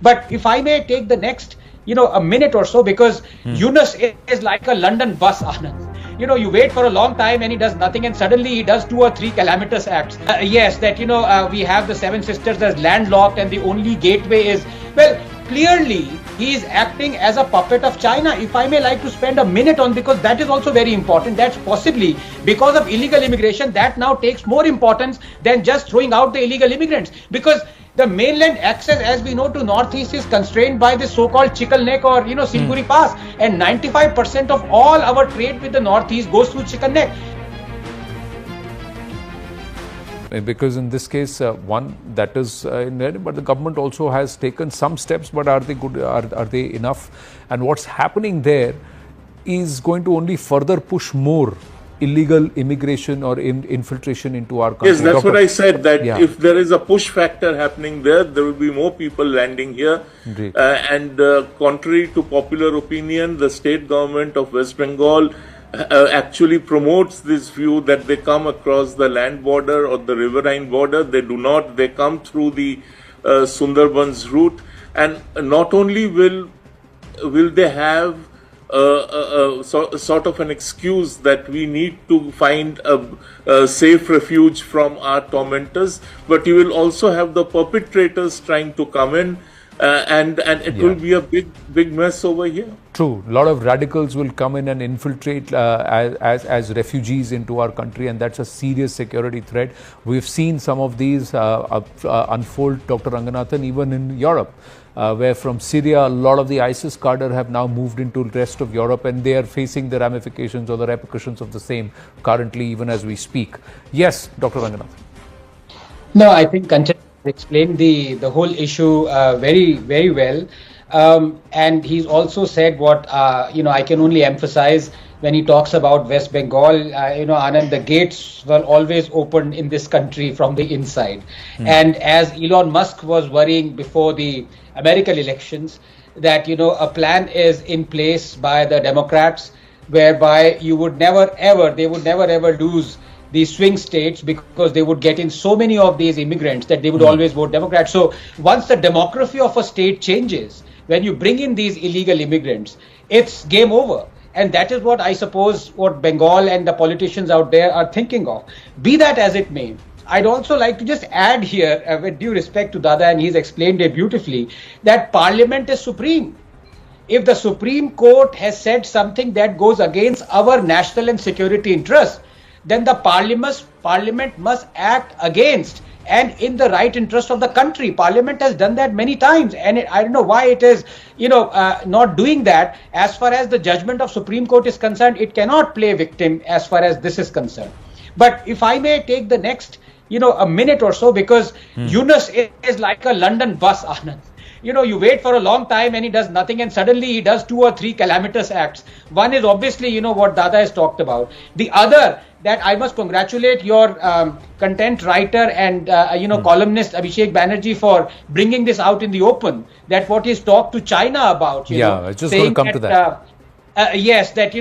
But if I may take the next, a minute or so, because Yunus is like a London bus, Anand. You wait for a long time and he does nothing, and suddenly he does 2 or 3 calamitous acts. Yes, that, we have the Seven Sisters as landlocked and the only gateway is, well, clearly he is acting as a puppet of China. If I may like to spend a minute on, because that is also very important, that's possibly because of illegal immigration that now takes more importance than just throwing out the illegal immigrants. Because the mainland access, as we know, to Northeast is constrained by the so-called Chickle Neck or, Silguri Pass. And 95% of all our trade with the Northeast goes through Chickle Neck. Because in this case, one that is in there, but the government also has taken some steps, but are they good? Are they enough? And what's happening there is going to only further push more illegal immigration or infiltration into our country. Yes, that's what I said, that if there is a push factor happening there, there will be more people landing here. And contrary to popular opinion, the state government of West Bengal actually promotes this view that they come across the land border or the riverine border. They do not. They come through the Sundarbans route. And not only will they have sort of an excuse that we need to find a safe refuge from our tormentors, but you will also have the perpetrators trying to come in, and it will be a big mess over here. True. A lot of radicals will come in and infiltrate as refugees into our country, and that's a serious security threat. We've seen some of these unfold, Dr. Ranganathan, even in Europe. Where from Syria, a lot of the ISIS cadre have now moved into the rest of Europe, and they are facing the ramifications or the repercussions of the same currently, even as we speak. Yes, Dr. Ranganathan. No, I think Kanchan explained the whole issue very, very well. And he's also said what, I can only emphasize when he talks about West Bengal, Anand, the gates were always open in this country from the inside. And as Elon Musk was worrying before the American elections, that, a plan is in place by the Democrats, whereby they would never ever lose the swing states, because they would get in so many of these immigrants that they would always vote Democrat. So once the demography of a state changes, when you bring in these illegal immigrants, it's game over. And that is what I suppose what Bengal and the politicians out there are thinking of. Be that as it may, I'd also like to just add here, with due respect to Dada, and he's explained it beautifully, that Parliament is supreme. If the Supreme Court has said something that goes against our national and security interests, then the Parliament must act against and in the right interest of the country. Parliament has done that many times, and I don't know why it is, not doing that. As far as the judgment of Supreme Court is concerned, it cannot play victim as far as this is concerned. But if I may take the next, a minute or so, because Yunus is like a London bus, Anand. You wait for a long time and he does nothing, and suddenly he does 2 or 3 calamitous acts. One is obviously, what Dada has talked about. The other, that I must congratulate your content writer and, columnist Abhishek Banerjee for bringing this out in the open, that what he's talked to China about. I just going to come to that. Yes, that,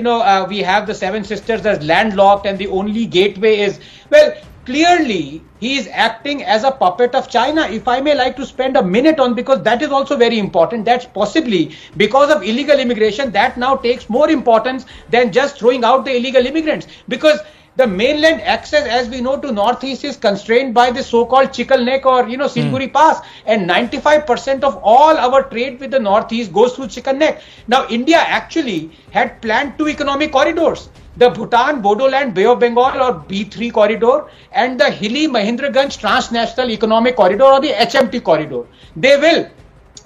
we have the Seven Sisters as landlocked and the only gateway is, well, clearly he is acting as a puppet of China. If I may like to spend a minute on, because that is also very important, that's possibly because of illegal immigration that now takes more importance than just throwing out the illegal immigrants. Because the mainland access, as we know, to Northeast is constrained by the so-called Chickle Neck or, Silguri Pass. And 95% of all our trade with the Northeast goes through Chickle Neck. Now, India actually had planned 2 economic corridors. The Bhutan, Bodoland, Bay of Bengal or B3 corridor, and the Hilli Mahendraganj Transnational Economic Corridor or the HMT corridor. They will,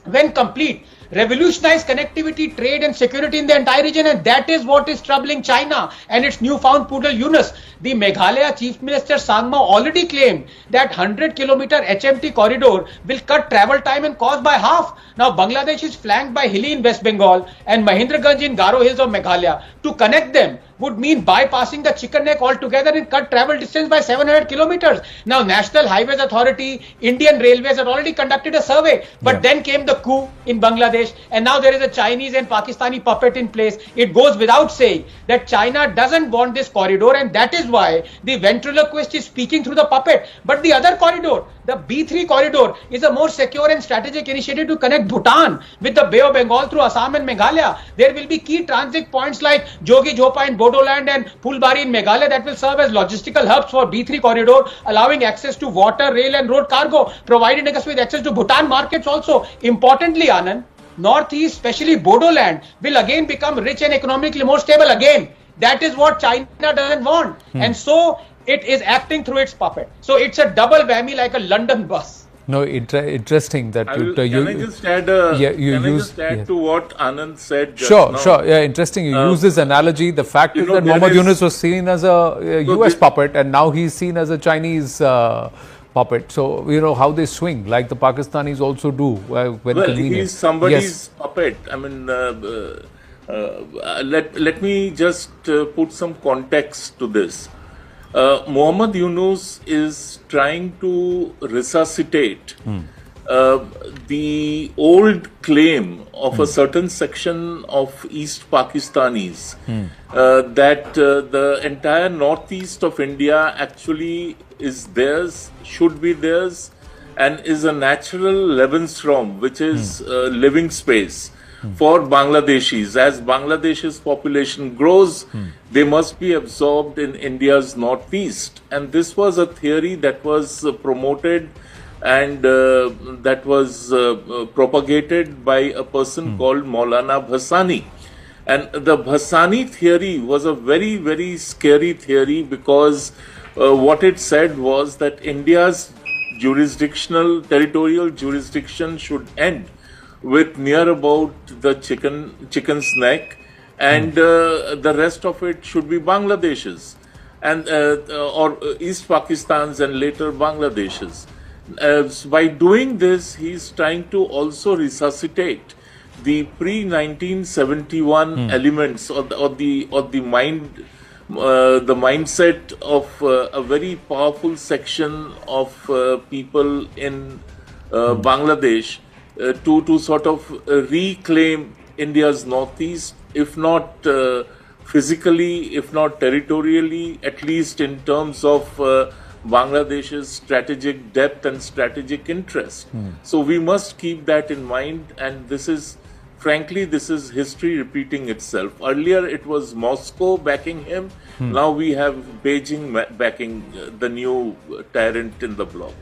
when complete, revolutionize connectivity, trade and security in the entire region, and that is what is troubling China and its newfound poodle Yunus. The Meghalaya Chief Minister Sangma already claimed that 100-kilometer HMT corridor will cut travel time and cost by half. Now Bangladesh is flanked by Hilli in West Bengal and Mahendraganj in Garo Hills of Meghalaya. To connect them would mean bypassing the Chicken Neck altogether and cut travel distance by 700 kilometers. Now National Highways Authority, Indian Railways had already conducted a survey, but then came the coup in Bangladesh. Bangladesh, and now there is a Chinese and Pakistani puppet in place. It goes without saying that China doesn't want this corridor, and that is why the ventriloquist is speaking through the puppet. But the other corridor, the B3 corridor, is a more secure and strategic initiative to connect Bhutan with the Bay of Bengal through Assam and Meghalaya. There will be key transit points like Jogi Jhopa in Bodoland and Phulbari in Meghalaya that will serve as logistical hubs for B3 corridor, allowing access to water, rail and road cargo, providing us with access to Bhutan markets also. Importantly, Anand, Northeast, especially Bodoland, will again become rich and economically more stable again. That is what China doesn't want. And so it is acting through its puppet. So it's a double whammy like a London bus. No, interesting that can I just add to what Anand said just now? Sure. Yeah, interesting. You use this analogy. The fact is that Mohammed Yunus was seen as a US puppet, and now he's seen as a Chinese puppet. So, you know, how they swing, like the Pakistanis also do when convenient. He's somebody's puppet. I mean, let me just put some context to this. Mohammed Yunus is trying to resuscitate the old claim of a certain section of East Pakistanis that the entire northeast of India actually is theirs, should be theirs, and is a natural Lebensraum, which is living space for Bangladeshis. As Bangladesh's population grows, they must be absorbed in India's northeast. And this was a theory that was promoted and that was propagated by a person called Maulana Bhassani. And the Bhassani theory was a very, very scary theory because what it said was that India's territorial jurisdiction should end with near about the chicken's neck, and the rest of it should be Bangladesh's, and or East Pakistan's and later Bangladesh's. By doing this, he's trying to also resuscitate the pre-1971 elements or the mindset of a very powerful section of people in Bangladesh to sort of reclaim India's northeast, if not physically, if not territorially, at least in terms of Bangladesh's strategic depth and strategic interest. So we must keep that in mind, and this is, frankly, this is history repeating itself. Earlier it was Moscow backing him, now we have Beijing backing the new tyrant in the bloc.